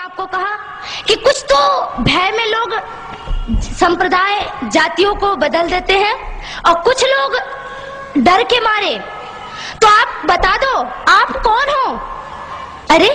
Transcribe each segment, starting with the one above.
आपको कहा कि कुछ तो भय में लोग संप्रदाय जातियों को बदल देते हैं और कुछ लोग डर के मारे। तो आप बता दो आप कौन हो? अरे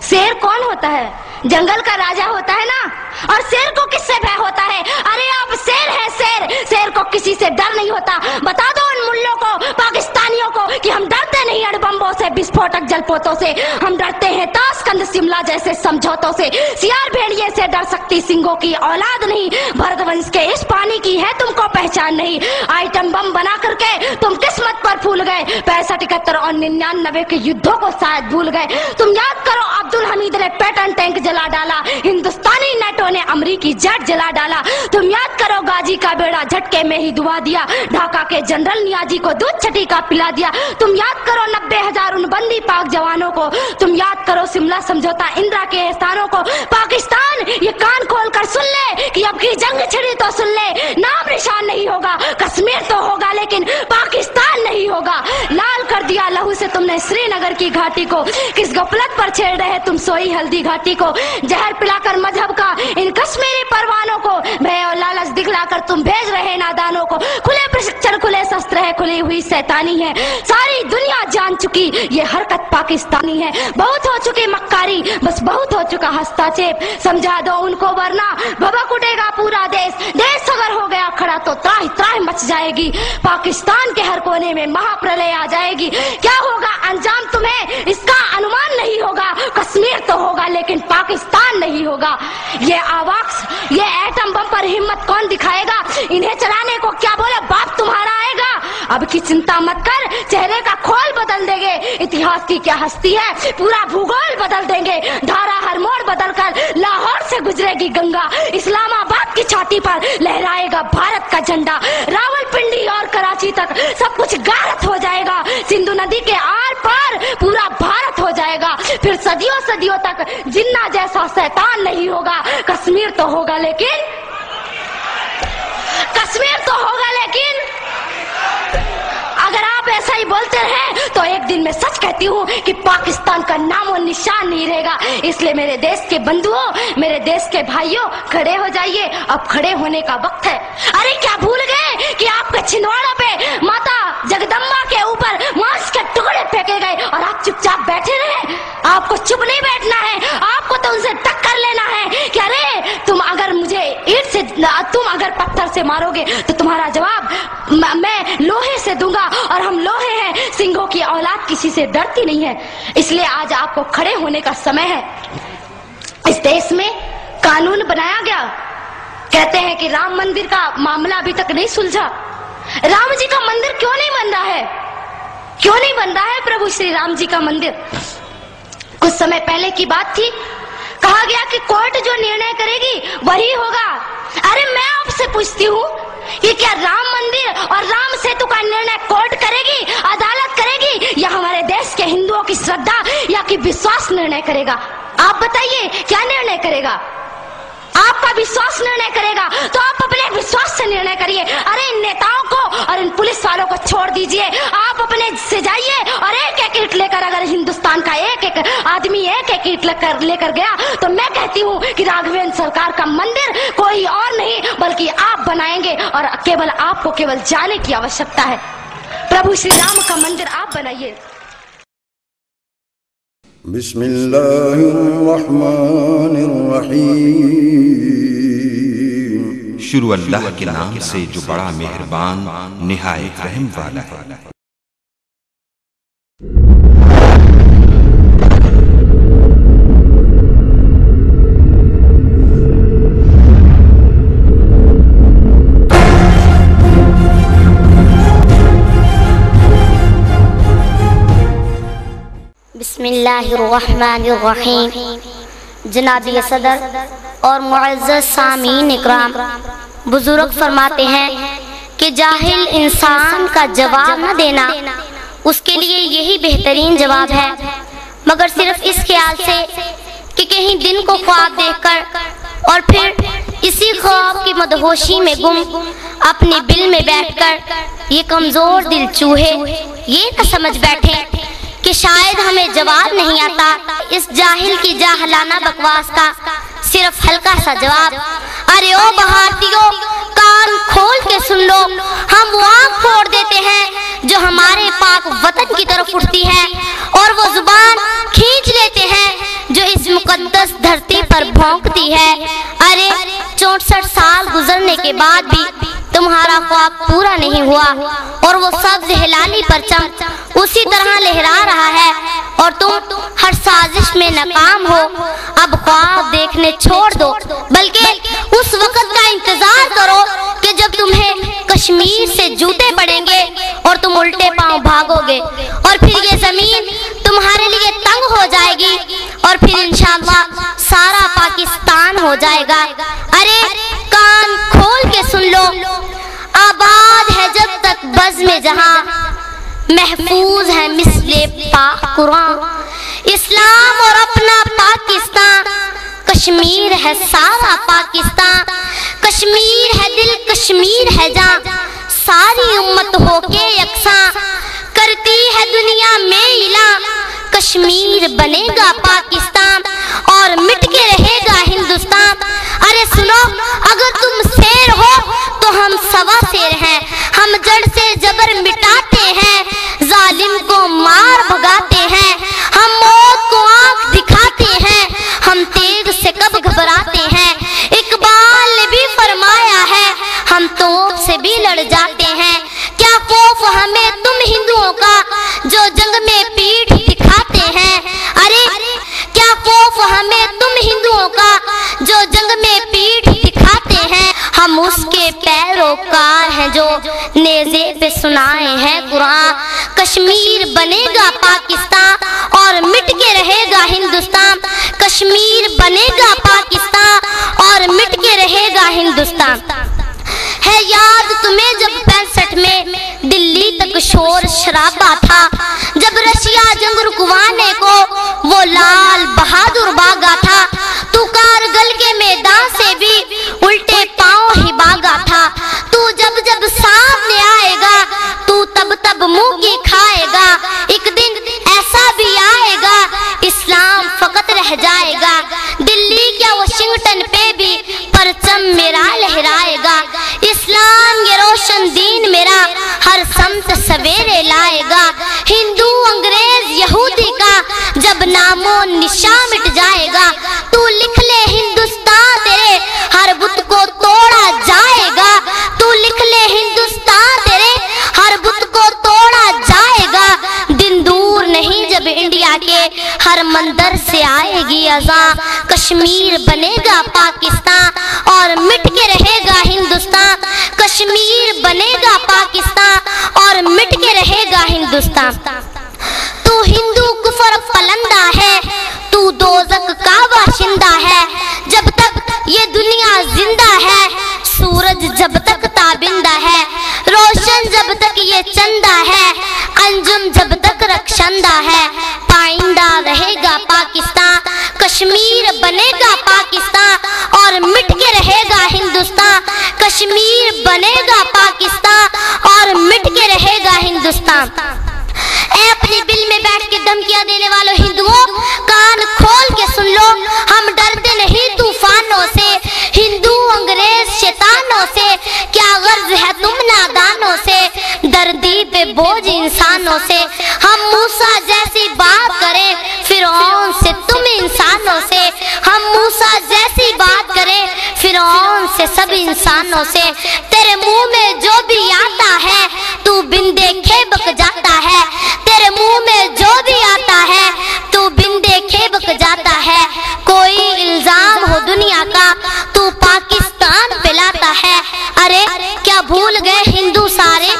शेर कौन होता है? जंगल का राजा होता है ना। और शेर को किससे भय होता है? अरे आप शेर है, शेर। शेर को किसी से डर नहीं होता। बता दो उन मुल्लों को, पाकिस्तानियों को कि हम डरते नहीं अणुबम्बों से, विस्फोटक जलपोतों से। हम डरते हैं ताशकंद शिमला जैसे समझौतों से। सियार भेड़िए से डर सकती सिंगों की औलाद नहीं। भरतवंश के इस पानी की है तुमको पहचान नहीं। आइटम बम बना करके तुम किस्मत पर फूल गए। 65, 71 और 99 के युद्धों को शायद भूल गए। तुम याद करो अब्दुल हमीद ने पैटर्न टैंक जला डाला, हिंदुस्तानी नेटो ने अमरीकी जेट जला डाला। तुम याद करो गाजी का बेड़ा झटके में ही डुबा दिया, ढाका के जनरल नियाजी को दूध छठी का पिला दिया। तुम याद करो 90,000 उन बंदी पाक जवानों को। तुम याद करो शिमला समझौता, इंदिरा के एहसानों को। पाकिस्तान ये कान खोल कर सुन ले कि अब की जंग छिड़ी तो सुन ले, नाम निशान नहीं होगा। कश्मीर तो होगा लेकिन पाकिस्तान नहीं होगा। लाल कर दिया लहू से तुमने श्रीनगर की घाटी को। किस गफलत पर छेड़ रहे तुम सोई हल्दी घाटी को। जहर पिलाकर मजहब का इन कश्मीरी परवानों को, भय और लालच दिखलाकर तुम भेज रहे नादानों को। खुले प्रशिक्षण, खुले शस्त्र है, खुली हुई शैतानी है। सारी दुनिया जान चुकी ये हरकत पाकिस्तानी है। बहुत हो चुकी मक्कारी, बस बहुत हो चुका हस्तक्षेप। समझा दो उनको वरना भभक उठेगा पूरा देश। देश अगर हो गया खड़ा तो त्राहि त्राहि मच जाएगी। पाकिस्तान के हर कोने में महाप्रलय आ जाएगी। क्या होगा अंजाम तुम्हें इसका अनुमान नहीं होगा। कश्मीर तो होगा लेकिन पाकिस्तान नहीं होगा। ये आवाक्स, ये एटम बम पर हिम्मत कौन दिखाएगा? इन्हें चलाने को क्या बोले बाप तुम्हारा आएगा। अब की चिंता मत कर, चेहरे का खोल बदल देंगे। इतिहास की क्या हस्ती है, पूरा भूगोल बदल देंगे। धारा हर मोड़ बदल कर लाहौर से गुजरेगी गंगा। इस्लामाबाद की छाती पर लहराएगा भारत का झंडा। रावलपिंडी और कराची तक सब कुछ गारत हो जाएगा। सिंधु नदी के आर पार पूरा भारत हो जाएगा। फिर सदियों सदियों तक जिन्ना जैसा शैतान नहीं होगा। कश्मीर तो होगा लेकिन, कश्मीर तो होगा लेकिन अगर आप ऐसा ही बोलते रहे तो एक दिन मैं सच कहती हूँ कि पाकिस्तान का नाम और निशान नहीं रहेगा। इसलिए मेरे देश के बंधुओं, मेरे देश के भाइयों, खड़े हो जाइए। अब खड़े होने का वक्त है। अरे क्या भूल गए कि आपके छिंदवाड़ा पे माता जगदम्बा के ऊपर मांस के टुकड़े फेंके गए और आप चुपचाप बैठे रहे? आपको चुप नहीं बैठना है, आपको तो उनसे टक्कर लेना है कि अरे तुम अगर मुझे ईंट से, तुम अगर पत्थर से मारोगे तो तुम्हारा जवाब मैं लोहे से दूंगा। और हम लोहे हैं, सिंहों की औलाद किसी से डरती नहीं है। इसलिए आज आपको खड़े होने का समय है। इस देश में कानून बनाया गया। कहते हैं कि राम मंदिर का मामला अभी तक नहीं सुलझा। राम जी का मंदिर क्यों नहीं बन रहा है? क्यों नहीं बन रहा है प्रभु श्री राम जी का मंदिर? कुछ समय पहले की बात थी, कहा गया कि कोर्ट जो निर्णय करेगी वही होगा। अरे मैं आपसे पूछती हूँ कि क्या राम मंदिर और राम सेतु का निर्णय कोर्ट करेगी, अदालत करेगी, या हमारे देश के हिंदुओं की श्रद्धा या कि विश्वास निर्णय करेगा? आप बताइए क्या निर्णय करेगा? आपका विश्वास निर्णय करेगा तो आप अपने विश्वास से निर्णय करिए। अरे इन नेताओं को और इन पुलिस वालों को छोड़ दीजिए, आप अपने से जाइए और एक एक ईंट लेकर, अगर हिंदुस्तान का एक एक आदमी एक एक ईंट लेकर गया तो मैं कहती हूँ कि राघवेंद्र सरकार का मंदिर कोई और नहीं बल्कि आप बनाएंगे। और केवल आपको केवल जाने की आवश्यकता है। प्रभु श्री राम का मंदिर आप बनाइए। बिस्मिल्लाहिर्रहमानिर्रहीम। शुरू अल्लाह के नाम से जो बड़ा मेहरबान निहायत रहम वाला है। बिस्मिल्लाहिर्रहमानिर्रहीम। जनाबी सदर और मुअज़्ज़ज़ सामीन इकराम, बुजुर्ग फरमाते हैं कि जाहिल इंसान का जवाब न देना उसके लिए यही बेहतरीन जवाब है, मगर सिर्फ इस ख्याल से कि कहीं दिन को ख्वाब देखकर और फिर इसी ख्वाब की मदहोशी में गुम अपने बिल में बैठकर ये कमजोर दिल चूहे ये न समझ बैठे कि शायद हमें जवाब नहीं आता इस जाहिल की जाहलाना बकवास का। صرف ہلکا سا جواب، ارے او بھارتیوں کان کھول کے سن لو، ہم وہ آنکھ پھوڑ دیتے ہیں جو ہمارے پاک وطن کی طرف اٹھتی ہے، اور وہ زبان کھینچ لیتے ہیں جو اس مقدس دھرتی پر بھونکتی ہے۔ ارے 64 سال گزرنے کے بعد بھی تمہارا خواب پورا نہیں ہوا، اور وہ سبز ہلالی پرچم اسی طرح لہرا رہا ہے، اور تم ہر سازش میں ناکام ہو۔ اب خواب دیکھنے چھوڑ دو، بلکہ اس وقت کا انتظار کرو کہ جب تمہیں کشمیر سے جوتے پڑیں گے اور تم الٹے پاؤں بھاگو گے، اور پھر یہ زمین تمہارے لیے تنگ ہو جائے گی، اور پھر انشاءاللہ سارا پاکستان ہو جائے گا۔ ارے کان کھول کے سن لو، آباد ہے جب تک بزم جہاں، محفوظ ہے مثل پاک قرآن، اسلام اور اپنا پاکستان، کشمیر ہے سارا پاکستان، کشمیر ہے دل، کشمیر ہے جان، ساری امت ہو کے یکساں کرتی ہے دنیا میں اعلان، کشمیر بنے گا پاکستان اور مٹ کے رہے گا ہندوستان۔ ارے سنو، اگر تم شیر ہو تو ہم سوا شیر ہیں، ہم جڑ سے جبر مٹاتے ہیں، ظالم کو مار بھگاتے ہیں، ہم موت کو آنکھ دکھاتے ہیں، ہم تیغ سے کب گھبراتے ہیں، اقبال نے بھی فرمایا ہے ہم توپ سے بھی لڑ جاتے ہیں۔ کیا خوف ہمیں تم ہندوؤں کا جو جنگ میں پیٹھ دکھاتے ہیں، ارے کیا خوف ہمیں تم ہندوؤں کا جو جنگ میں پیٹھ دکھاتے ہیں، ہم اس کے پیروکار ہیں جو نیزے پہ سنائے ہیں قرآن، کشمیر بنے گا پاکستان اور مٹ کے رہے گا ہندوستان، کشمیر بنے گا پاکستان اور مٹ کے رہے گا ہندوستان۔ ہے یاد تمہیں جب 65 میں دلی تک شور شرابہ تھا، جب رشیا جنگ رکوانے کو وہ لال بہادر بھاگا تھا، تو کارگل کے میدان سے بھی الٹے پاؤں ہی بھاگا تھا، تو جب جب سامنے آئے گا تو تب تب منہ کی کھائے گا، ایک دن ایسا بھی آئے گا اسلام فقط رہ جائے گا، دلی کیا واشنگٹن پہ بھی پرچم میرا لہرائے گا، اسلام یہ روشن دین میرا ہر سمت سویرے لائے گا، ہندو انگریز یہودی کا جب نام و نشان مٹ جائے گا، تو لکھ لے ہندوستان تیرے ہر بت کو توڑا جائے گا، تو لکھ لے ہندوستان تیرے ہر بت کو توڑا جائے گا، دن دور نہیں جب انڈیا کے ہر مندر سے آئے گی اذان، کشمیر بنے گا پاکستان اور مٹ کے رہے گا ہندوستان، کشمیر بنے گا پاکستان اور مٹ کے رہے گا ہندوستان۔ تو ہندو کفر پلندہ ہے، تو دوزخ کا باشندہ ہے، جب تک یہ دنیا زندہ ہے، سورج جب تک تابندہ ہے، روشن جب تک یہ چندہ ہے، انجم جب تک رخشندہ ہے، پائندہ رہے گا پاکستان، کشمیر بنے گا پاکستان اور مٹ کے رہے گا ہندوستان، کشمیر بنے گا پاکستان اور مٹ کے رہے گا ہندوستان۔ اے اپنے بل میں بیٹھ کے دھمکیاں دینے والوں ہندوؤں، کان کھول کے سن لو، ہم ڈرتے نہیں طوفانوں سے، ہندو انگریز شیطانوں سے، کیا غرض ہے تم نادانوں سے، دردی پہ بوجھ انسانوں سے، ہم موسیٰ جیسی بات کریں فرعون سے تم انسانوں سے، ہم موسیٰ جیسی بات کریں فرعون سے سب انسانوں سے، تیرے منہ میں جو بھی آتا ہے تو بن دیکھے بک جاتا ہے، تیرے منہ میں جو بھی آتا ہے تو بن دیکھے بک جاتا ہے، کوئی الزام ہو دنیا کا تو پاکستان پہ لاتا ہے، ارے کیا بھول گئے ہندو سارے،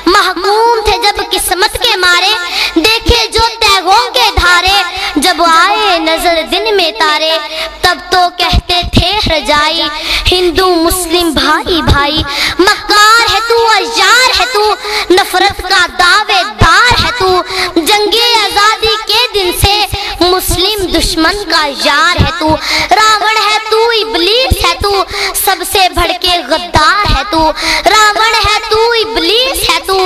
محکوم تھے جب قسمت کے مارے، دیکھے جو تیغوں کے دھارے، جب آئے نظر دن میں تارے، تب تو کہتے تھے رجائی، ہندو مسلم بھائی بھائی، مکار ہے تو عیار ہے تو، نفرت کا دعوے دار ہے تو، جنگ آزادی کے دن سے مسلم मुस्लिम दुश्मन का यार है तू, रावण है तू, इबलीस है तू, सबसे भड़के गद्दार है तू, रावण है तू, इबलीस है तू,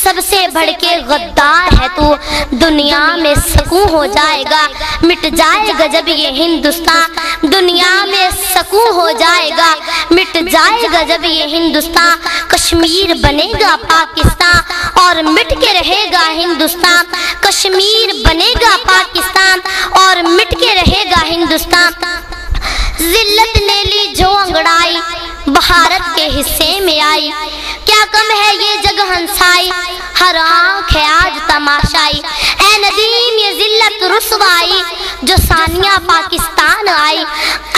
सबसे भड़के गद्दार है तू। दुनिया में सकून हो जाएगा, मिट जाएगा जब ये हिंदुस्तान, दुनिया में सकून हो जाएगा, मिट जाएगा जब ये हिंदुस्तान। कश्मीर बनेगा पाकिस्तान और मिट के रहेगा हिंदुस्तान, कश्मीर बनेगा पाकिस्तान और मिट के रहेगा हिंदुस्तान। जिल्लत ने ली जो अंगड़ाई भारत के हिस्से में आई, क्या कम है ये जग हंसाई, हर आंख है आज तमाशाई। ऐ नदीम ये जिल्लत रुसवाई जो सानिया पाकिस्तान आई,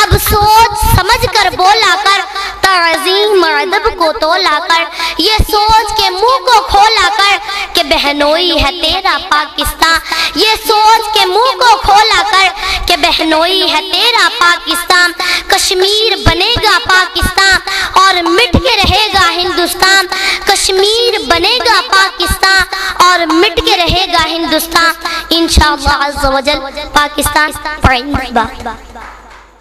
अब सोच समझ कर बोला कर, ताज़ीम अदब को तोला कर, ये सोच के मुंह को खोला कर कि बहनोई है तेरा पाकिस्तान, ये सोच के मुंह को खोला कर कि बहनोई है तेरा पाकिस्तान। कश्मीर बनेगा पाकिस्तान और मिट के रहेगा हिंदुस्तान, कश्मीर बनेगा पाकिस्तान और मिट के रहेगा हिंदुस्तान। इंशाअल्लाह अज़्ज़ व जल पाकिस्तान जिंदाबाद।